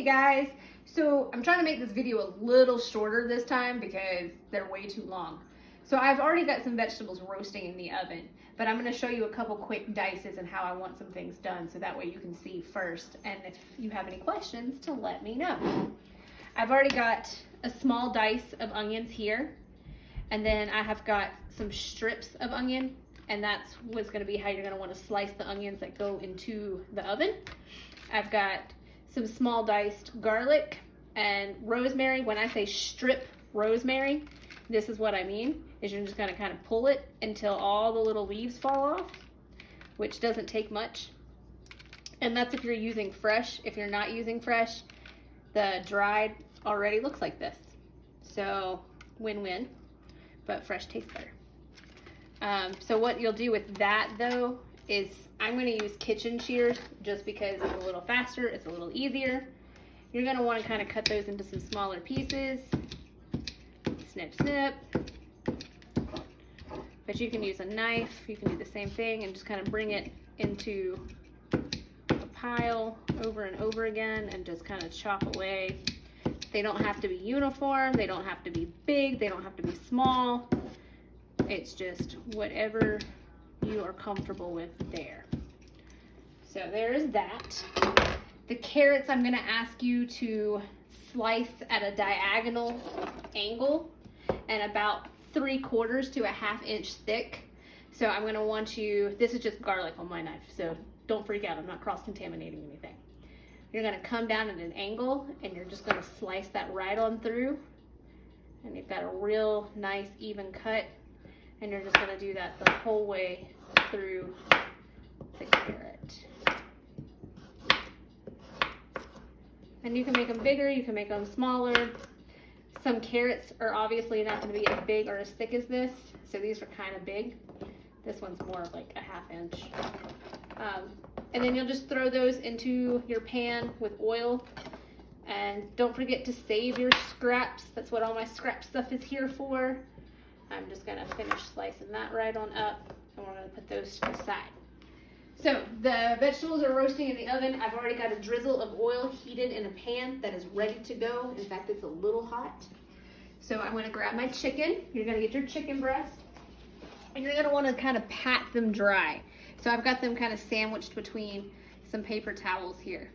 guys, so I'm trying to make this video a little shorter this time because they're way too long. So I've already got some vegetables roasting in the oven, but I'm going to show you a couple quick dices and how I want some things done so that way you can see first, and if you have any questions to let me know. I've already got a small dice of onions here, and then I have got some strips of onion, and that's what's going to be how you're going to want to slice the onions that go into the oven. I've got some small diced garlic and rosemary. When I say strip rosemary, this is what I mean, is you're just going to kind of pull it until all the little leaves fall off, which doesn't take much. And that's if you're using fresh. If you're not using fresh, the dried already looks like this. So win-win, but fresh tastes better. So what you'll do with that though is I'm going to use kitchen shears just because it's a little faster, it's a little easier. You're going to want to kind of cut those into some smaller pieces. Snip, snip. But you can use a knife, you can do the same thing and just kind of bring it into a pile over and over again and just kind of chop away. They don't have to be uniform, they don't have to be big, they don't have to be small. It's just whatever you are comfortable with there. So there's that. The carrots I'm going to ask you to slice at a diagonal angle and about 3/4 to a 1/2 inch thick. So I'm going to want you, this is just garlic on my knife, so don't freak out, I'm not cross-contaminating anything. You're going to come down at an angle and you're just going to slice that right on through, and you've got a real nice even cut, and you're just going to do that the whole way through the carrot. And you can make them bigger, you can make them smaller. Some carrots are obviously not going to be as big or as thick as this, so these are kind of big. This one's more of like a 1/2 inch. And then you'll just throw those into your pan with oil. And don't forget to save your scraps. That's what all my scrap stuff is here for. I'm just going to finish slicing that right on up, and we're going to put those to the side. So the vegetables are roasting in the oven. I've already got a drizzle of oil heated in a pan that is ready to go. In fact, it's a little hot. So I'm going to grab my chicken. You're going to get your chicken breast, and you're going to want to kind of pat them dry. So I've got them kind of sandwiched between some paper towels here.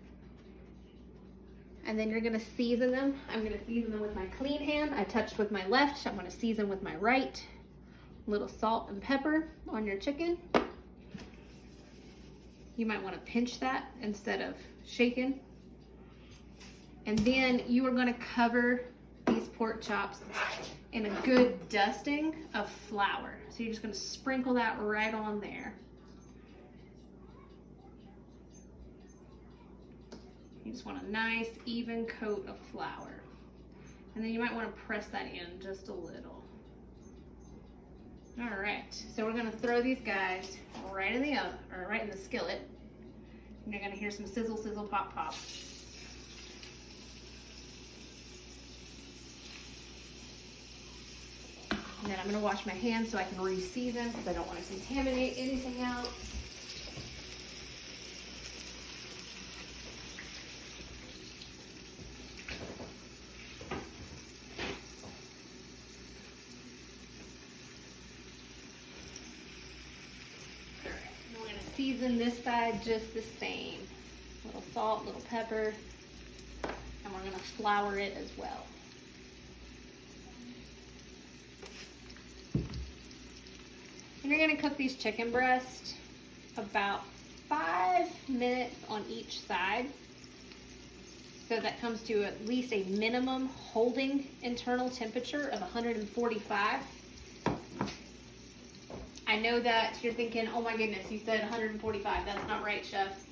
And then you're going to season them. I'm going to season them with my clean hand. I touched with my left. I'm going to season with my right. A little salt and pepper on your chicken. You might want to pinch that instead of shaking. And then you are going to cover these pork chops in a good dusting of flour. So you're just going to sprinkle that right on there. You just want a nice even coat of flour. And then you might want to press that in just a little. All right, so we're going to throw these guys right in the oven, or right in the skillet. And you're going to hear some sizzle, sizzle, pop, pop. And then I'm going to wash my hands so I can re-season because I don't want to contaminate anything else. Season this side just the same. A little salt, a little pepper, and we're going to flour it as well. And you're going to cook these chicken breasts about 5 minutes on each side. So that comes to at least a minimum holding internal temperature of 145. I know that you're thinking, oh my goodness, you said 145. That's not right, chef.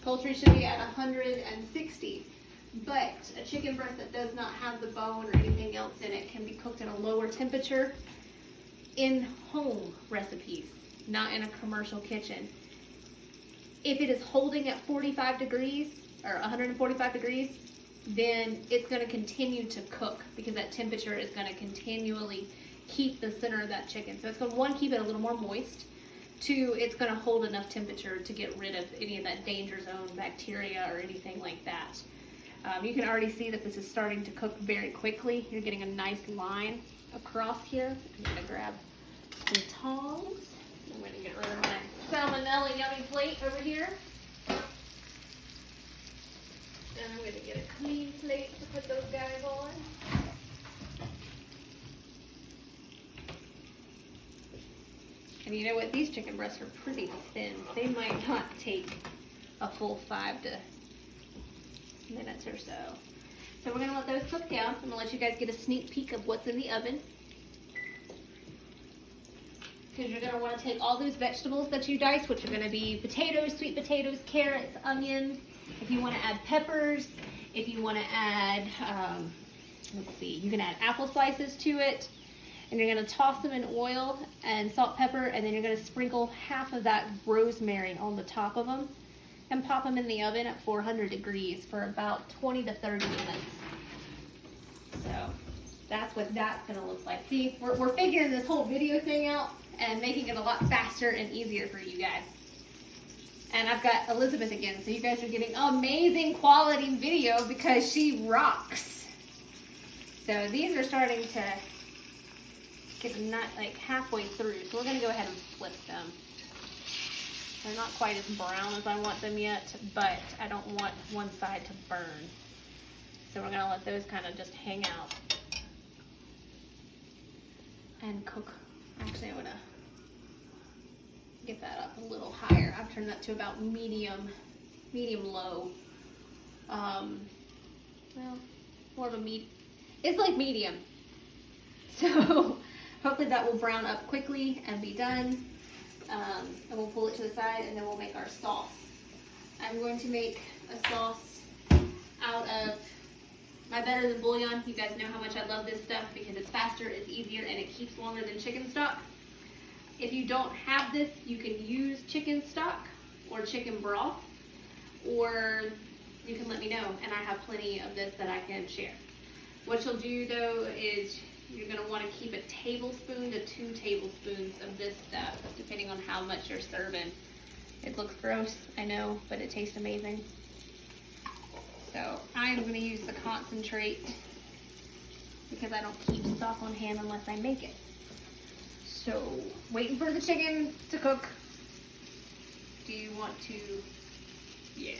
Poultry should be at 160. But a chicken breast that does not have the bone or anything else in it can be cooked at a lower temperature in home recipes, not in a commercial kitchen. If it is holding at 45 degrees or 145 degrees, then it's going to continue to cook because that temperature is going to continually keep the center of that chicken. So it's going to, one, keep it a little more moist. Two, it's going to hold enough temperature to get rid of any of that danger zone bacteria or anything like that. You can already see that this is starting to cook very quickly. You're getting a nice line across here. I'm gonna grab some tongs. I'm gonna get rid of my salmonella yummy plate over here. And I'm gonna get a clean plate to put those guys on. And you know what? These chicken breasts are pretty thin. They might not take a full 5 minutes or so. So we're gonna let those cook down. I'm gonna let you guys get a sneak peek of what's in the oven. Because you're gonna wanna take all those vegetables that you dice, which are gonna be potatoes, sweet potatoes, carrots, onions. If you wanna add peppers, if you wanna add, let's see, you can add apple slices to it. And you're gonna toss them in oil and salt, pepper, and then you're gonna sprinkle half of that rosemary on the top of them and pop them in the oven at 400 degrees for about 20 to 30 minutes. So that's what that's gonna look like. See, we're figuring this whole video thing out and making it a lot faster and easier for you guys. And I've got Elizabeth again, so you guys are getting amazing quality video because she rocks. So these are starting to get not like halfway through, so we're gonna go ahead and flip them. They're not quite as brown as I want them yet, but I don't want one side to burn. So we're gonna let those kind of just hang out and cook. Actually, I'm gonna get that up a little higher. I've turned that to about medium low. Well, more of a it's like medium. So hopefully that will brown up quickly and be done. And we'll pull it to the side and then we'll make our sauce. I'm going to make a sauce out of my Better Than Bouillon. You guys know how much I love this stuff because it's faster, it's easier, and it keeps longer than chicken stock. If you don't have this, you can use chicken stock or chicken broth, or you can let me know, and I have plenty of this that I can share. What you'll do though is you're going to want to keep a tablespoon to 2 tablespoons of this stuff, depending on how much you're serving. It looks gross, I know, but it tastes amazing. So I'm going to use the concentrate because I don't keep stock on hand unless I make it. So waiting for the chicken to cook. Do you want to? Yeah.